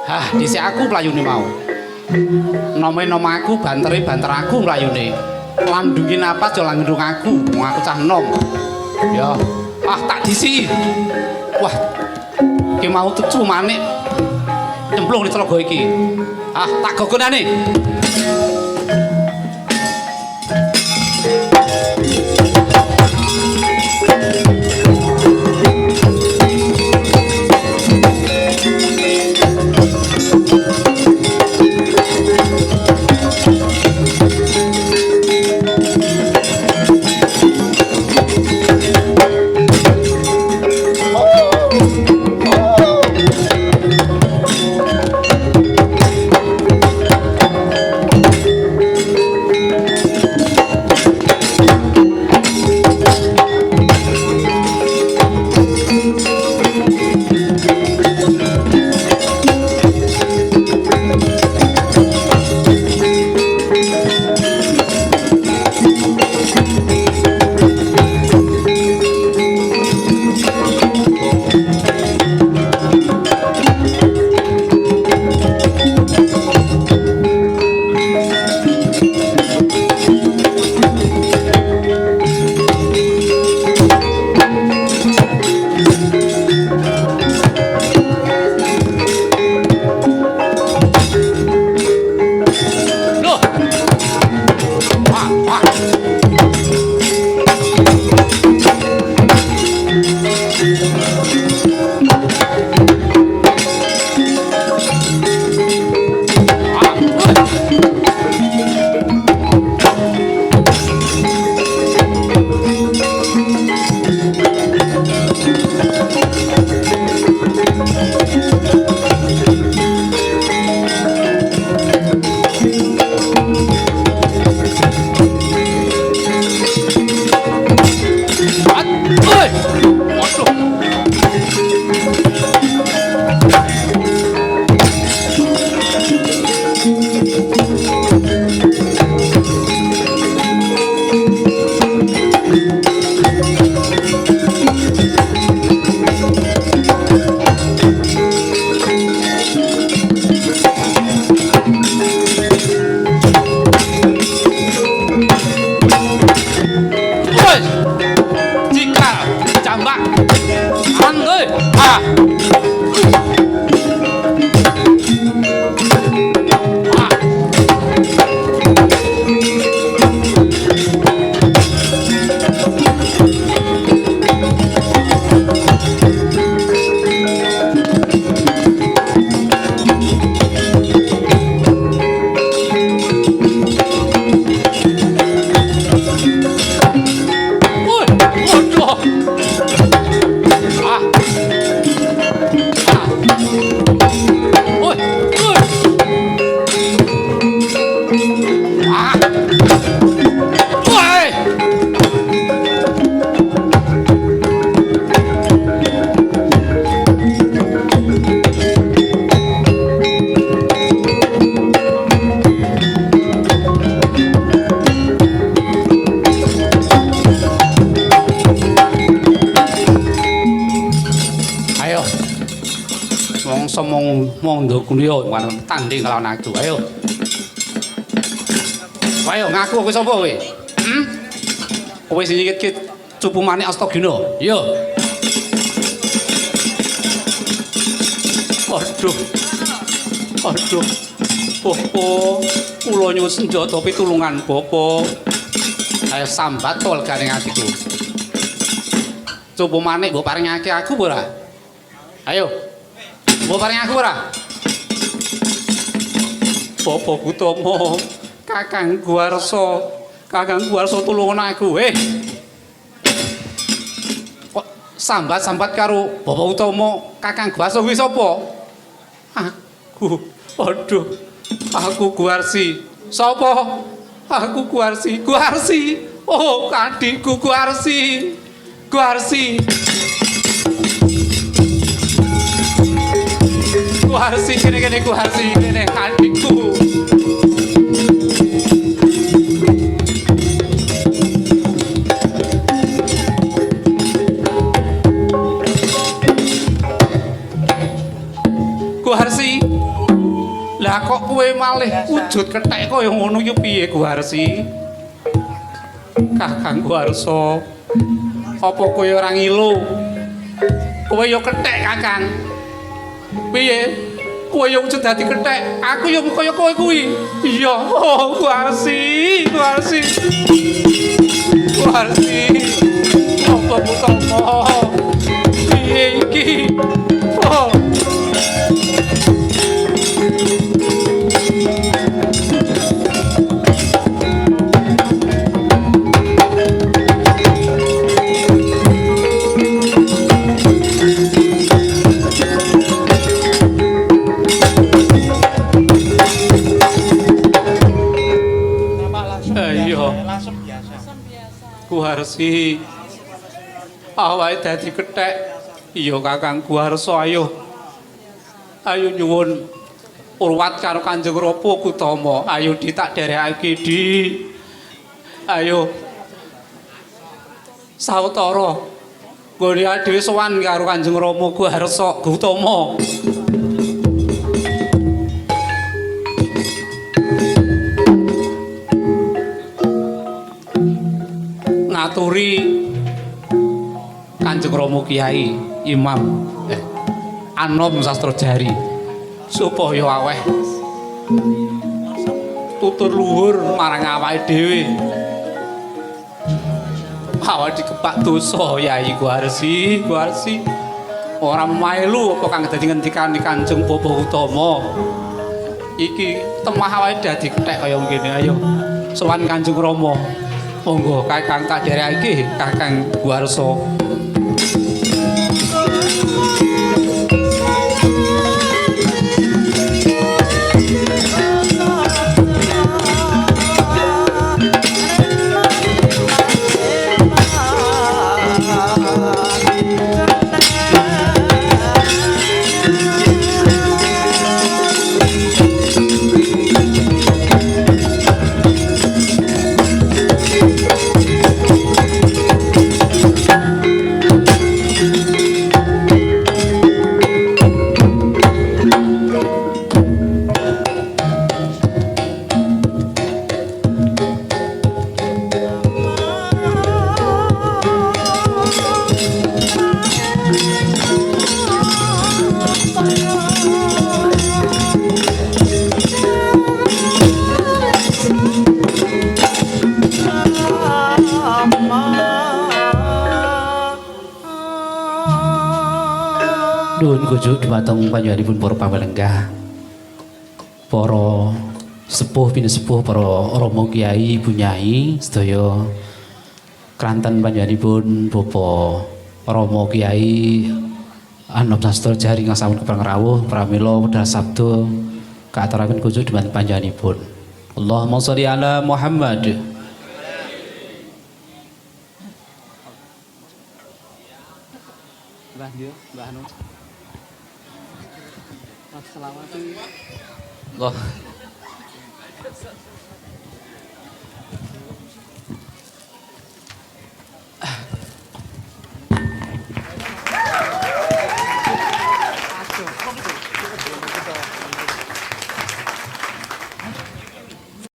Hah, dhisik aku mlayune mau. Nom aku banteri banter aku mlayune. Landungi napas yo landung aku, wong aku cah nom. Ya, tak disi. Wah. Ki mau tucu manik nyemplung di telaga iki. Tak gogonane. Mondo kuliah tanding kelawan aku. Ayo. Ayo ngaku kowe sapa kowe? Kowe sing nyikit cupu manik Astagina. Yo. Aduh. Aduh. Bopo, kula nyuwun senjata pitulungan Bopo. Ayo sambat to legane atiku. Cupu manik mbok paringake aku apa ora? Ayo. Mbok paring aku ora? Bapak Utama, Kakang Guwarsa tulungan aku. Kok sambat-sambat karo Bapak Utama, Kakang Guwarsa kuwi sapa? Aku. Aduh. Aku Guwarsi. Sapa? Aku Guwarsi. Guwarsi. Oh, adikku Guwarsi. Guwarsi. Guwarsi kene Guwarsi kene adikku. Guwarsi Lah kok kowe malih wujud kethek kaya ngono ya piye Guwarsi? Kakang Guwarsa. Apa kowe ora ngilu? Kowe ya kethek Kakang. Piye? Kowe ya wujud dadi kethek, aku ya kaya kowe kuwi. Iya, oh Guwarsi, Guwarsi. Guwarsi. Apa Utama? Piye iki? Oh. Guwarsi awake dadi kethek iya Kakang Guwarsa ayo nyuwun urwat karo Kanjeng Rama Utama ayo ditak derekake di ayo sawetara nggone dhewe sowan karo Kanjeng Rama Guwarsa Utama ngaturi Kanjeng Rama Kyai Imam Anom Sastrajari supaya aweh tutur luhur marang awake dhewe awak dikepak dosa Yai Guwarsi ora melu apa kang dadi ngendikane Kanjeng Bapa Utama iki temah awake dadi kethek kaya ngene ayo sowan Kanjeng Rama monggo Kakang tak derekake Kakang Guwarsa. Nuwun kujuk dumateng panjenenganipun para pamelenggah, para sepuh pinesepuh, para Rama Kyai Ibu Nyai sedaya kranten panjenenganipun Bapak Rama Kyai Anom Sastrajari ingkang sampun kepareng rawuh pramila wedal sabda kaaturaken kujuk dumateng panjenenganipun. Allahumma sholli ala Muhammad. Mbah Dio, Mbah Anu. Selawat. Allah.